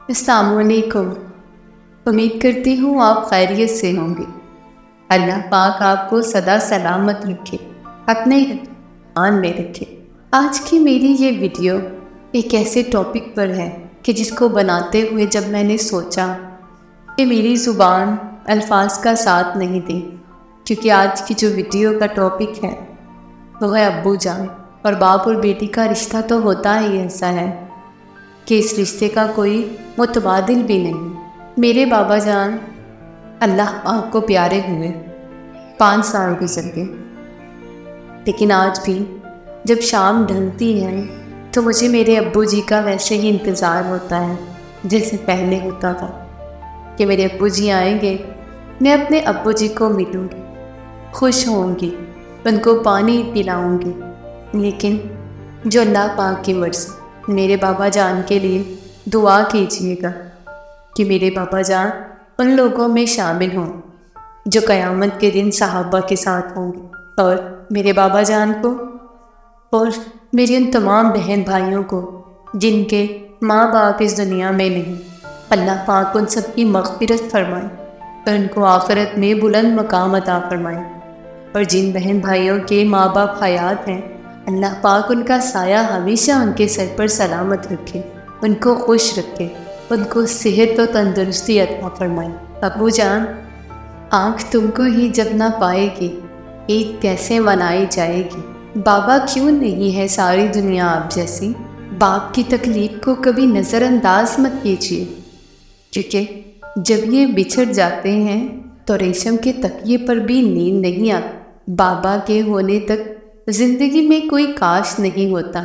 السلام علیکم۔ امید کرتی ہوں آپ خیریت سے ہوں گے۔ اللہ پاک آپ کو سدا سلامت رکھے، اپنے ایمان میں رکھے۔ آج کی میری یہ ویڈیو ایک ایسے ٹاپک پر ہے کہ جس کو بناتے ہوئے جب میں نے سوچا کہ میری زبان الفاظ کا ساتھ نہیں دے، کیونکہ آج کی جو ویڈیو کا ٹاپک ہے وہ ہے ابو جان، اور باپ اور بیٹی کا رشتہ تو ہوتا ہی ایسا ہے کہ اس رشتے کا کوئی متبادل بھی نہیں۔ میرے بابا جان اللہ پاک کو پیارے ہوئے 5 سال گزر گئے، لیکن آج بھی جب شام ڈھلتی ہے تو مجھے میرے ابو جی کا ویسے ہی انتظار ہوتا ہے جیسے پہلے ہوتا تھا، کہ میرے ابو جی آئیں گے، میں اپنے ابو جی کو ملوں گی، خوش ہوں گی، ان کو پانی پلاؤں گی۔ لیکن جو اللہ پاک کی مرضی، میرے بابا جان کے لیے دعا کیجیے گا کہ میرے بابا جان ان لوگوں میں شامل ہوں جو قیامت کے دن صحابہ کے ساتھ ہوں گے، اور میرے بابا جان کو اور میری ان تمام بہن بھائیوں کو جن کے ماں باپ اس دنیا میں نہیں، اللہ پاک ان سب کی مغفرت فرمائے اور ان کو آخرت میں بلند مقام عطا فرمائے، اور جن بہن بھائیوں کے ماں باپ حیات ہیں اللہ پاک ان کا سایہ ہمیشہ ان کے سر پر سلامت رکھے، ان کو خوش رکھے، ان کو صحت و تندرستی عطا فرمائے۔ ابو جان، آنکھ تم کو ہی جب نہ پائے گی، عید کیسے منائی جائے گی؟ بابا کیوں نہیں ہے ساری دنیا آپ جیسی؟ باپ کی تکلیف کو کبھی نظر انداز مت کیجیے، کیونکہ جب یہ بچھڑ جاتے ہیں تو ریشم کے تکیے پر بھی نیند نہیں آتی۔ بابا کے ہونے تک زندگی میں کوئی کاش نہیں ہوتا،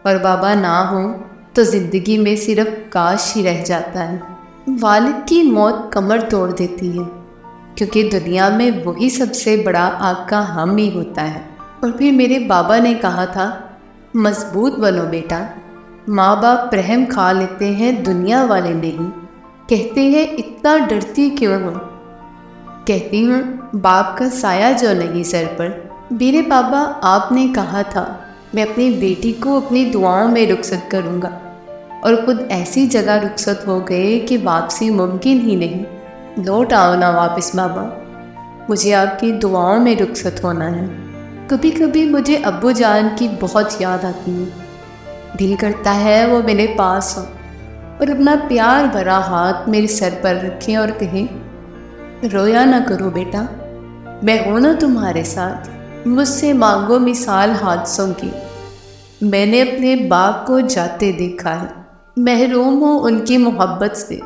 اور بابا نہ ہوں تو زندگی میں صرف کاش ہی رہ جاتا ہے۔ والد کی موت کمر توڑ دیتی ہے، کیونکہ دنیا میں وہی سب سے بڑا آگ کا ہم ہی ہوتا ہے۔ اور پھر میرے بابا نے کہا تھا، مضبوط بنو بیٹا، ماں باپ رحم کھا لیتے ہیں، دنیا والے نہیں۔ کہتے ہیں اتنا ڈرتی کیوں ہو؟ کہتی ہوں باپ کا سایہ جو نہیں سر پر۔ میرے بابا، آپ نے کہا تھا میں اپنی بیٹی کو اپنی دعاؤں میں رخصت کروں گا، اور خود ایسی جگہ رخصت ہو گئے کہ واپسی ممکن ہی نہیں۔ لوٹ آؤ نا واپس بابا، مجھے آپ کی دعاؤں میں رخصت ہونا ہے۔ کبھی کبھی مجھے ابو جان کی بہت یاد آتی ہے، دل کرتا ہے وہ میرے پاس ہو اور اپنا پیار بھرا ہاتھ میرے سر پر رکھیں اور کہیں، رویا نہ کرو بیٹا، میں ہوں نا تمہارے ساتھ، مجھ سے مانگو مثال حادثوں کی۔ میں نے اپنے باپ کو جاتے دیکھا ہے، محروم ہوں ان کی محبت سے۔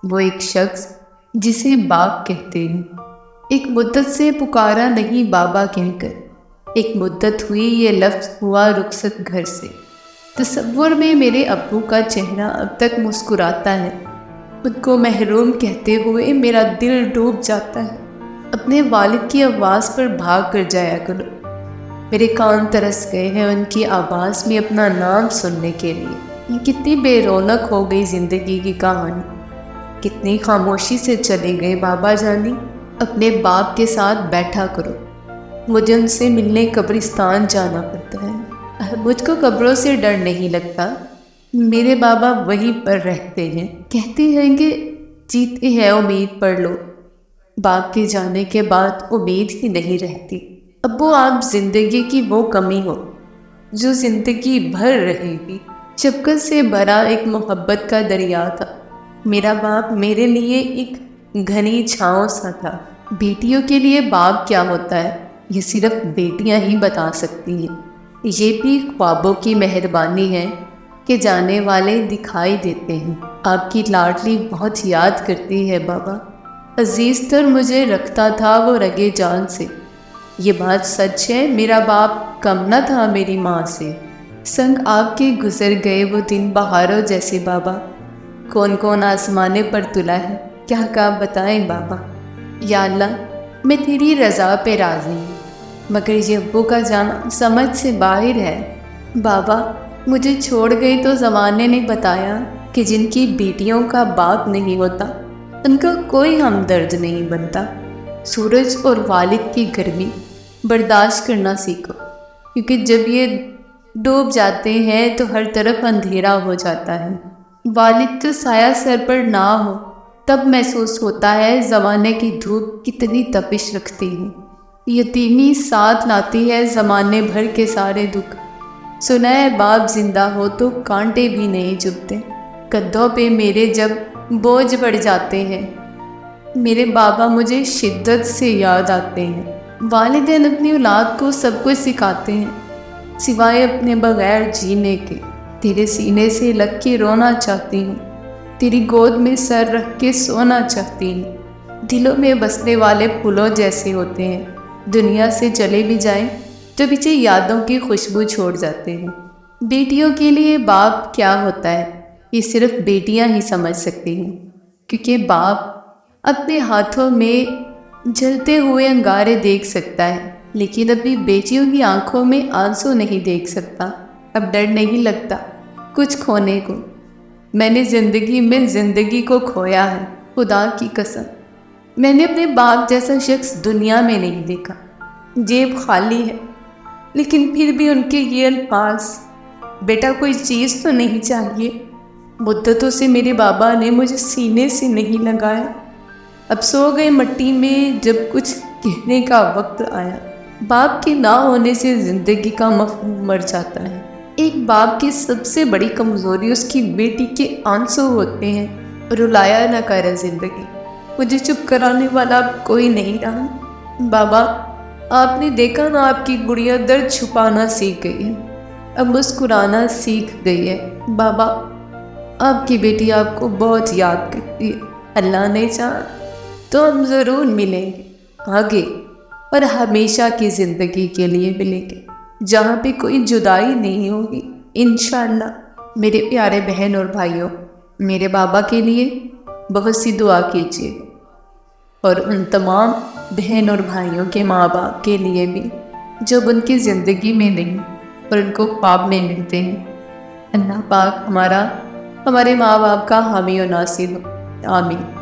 وہ ایک شخص جسے باپ کہتے ہیں، ایک مدت سے پکارا نہیں بابا کہہ کر، ایک مدت ہوئی یہ لفظ ہوا رخصت گھر سے۔ تصور میں میرے ابو کا چہرہ اب تک مسکراتا ہے، خود کو محروم کہتے ہوئے میرا دل ڈوب جاتا ہے۔ اپنے والد کی آواز پر بھاگ کر جایا کرو، میرے کان ترس گئے ہیں ان کی آواز میں اپنا نام سننے کے لیے۔ یہ کتنی بے رونق ہو گئی زندگی کی کہانی، کتنی خاموشی سے چلے گئے بابا جانی۔ اپنے باپ کے ساتھ بیٹھا کرو، مجھے ان سے ملنے قبرستان جانا پڑتا ہے، مجھ کو قبروں سے ڈر نہیں لگتا۔ میرے بابا وہیں پر رہتے ہیں، کہتے ہیں کہ جیتے ہیں امید پڑھ لو، باپ کے جانے کے بعد امید ہی نہیں رہتی۔ ابو، آپ زندگی کی وہ کمی ہو جو زندگی بھر رہے گی۔ شفقت سے بھرا ایک محبت کا دریا تھا میرا باپ، میرے لیے ایک گھنی چھاؤں سا تھا۔ بیٹیوں کے لیے باپ کیا ہوتا ہے یہ صرف بیٹیاں ہی بتا سکتی ہیں۔ یہ بھی خوابوں کی مہربانی ہے کہ جانے والے دکھائی دیتے ہیں۔ آپ کی لاڈلی بہت یاد کرتی ہے بابا، عزیز تر مجھے رکھتا تھا وہ رگے جان سے۔ یہ بات سچ ہے، میرا باپ کم نہ تھا میری ماں سے۔ سنگ آپ کے گزر گئے وہ دن بہاروں جیسے بابا، کون کون آسمانے پر تلا ہے، کیا بتائیں بابا۔ یا اللہ، میں تیری رضا پہ راضی ہوں، مگر یہ ابو کا جانا سمجھ سے باہر ہے۔ بابا، مجھے چھوڑ گئی تو زمانے نے بتایا کہ جن کی بیٹیوں کا باپ نہیں ہوتا ان کا کوئی ہمدرد نہیں بنتا۔ سورج اور والد کی گرمی برداشت کرنا سیکھو، کیونکہ جب یہ ڈوب جاتے ہیں تو ہر طرف اندھیرا ہو جاتا ہے۔ والد کا سایہ سر پر نہ ہو تب محسوس ہوتا ہے زمانے کی دھوپ کتنی تپش رکھتی ہے۔ یتیمی ساتھ لاتی ہے زمانے بھر کے سارے دکھ۔ سنا ہے باپ زندہ ہو تو کانٹے بھی نہیں چبھتے۔ کندھوں پہ میرے جب بوجھ بڑھ جاتے ہیں، میرے بابا مجھے شدت سے یاد آتے ہیں۔ والدین اپنی اولاد کو سب کچھ سکھاتے ہیں سوائے اپنے بغیر جینے کے۔ تیرے سینے سے لگ کے رونا چاہتی ہوں، تیری گود میں سر رکھ کے سونا چاہتی ہوں۔ دلوں میں بسنے والے پھولوں جیسے ہوتے ہیں، دنیا سے چلے بھی جائیں تو پیچھے یادوں کی خوشبو چھوڑ جاتے ہیں۔ بیٹیوں کے لیے باپ کیا ہوتا ہے یہ صرف بیٹیاں ہی سمجھ سکتی ہیں، کیونکہ باپ اپنے ہاتھوں میں جلتے ہوئے انگارے دیکھ سکتا ہے لیکن اپنی بیٹیوں کی آنکھوں میں آنسو نہیں دیکھ سکتا۔ اب ڈر نہیں لگتا کچھ کھونے کو۔ میں نے زندگی میں زندگی کو کھویا ہے، خدا کی قسم۔ میں نے اپنے باپ جیسا شخص دنیا میں نہیں دیکھا۔ جیب خالی ہے لیکن پھر بھی ان کے یہ الفاظ، بیٹا کوئی چیز تو نہیں چاہیے۔ مدتوں سے میرے بابا نے مجھے سینے سے نہیں لگایا، اب سو گئے مٹی میں جب کچھ کہنے کا وقت آیا۔ باپ کے نہ ہونے سے زندگی کا مفہوم مر جاتا ہے۔ ایک باپ کی سب سے بڑی کمزوری اس کی بیٹی کے آنسو ہوتے ہیں۔ رلایا نہ کرے زندگی، مجھے چپ کرانے والا اب کوئی نہیں رہا۔ بابا، آپ نے دیکھا نا آپ کی گڑیا درد چھپانا سیکھ گئی ہے، اب مسکرانا سیکھ گئی ہے۔ بابا، آپ کی بیٹی آپ کو بہت یاد کرتی ہے۔ اللہ نے چاہا تو ہم ضرور ملیں گے آگے، اور ہمیشہ کی زندگی کے لیے ملیں گے جہاں پہ کوئی جدائی نہیں ہوگی انشاءاللہ۔ میرے پیارے بہن اور بھائیوں، میرے بابا کے لیے بہت سی دعا کیجیے اور ان تمام بہن اور بھائیوں کے ماں باپ کے لیے بھی جب ان کی زندگی میں نہیں اور ان کو خواب میں ملتے ہیں۔ اللہ پاک ہمارے ماں باپ کا حامی و ناصر ہو، آمین۔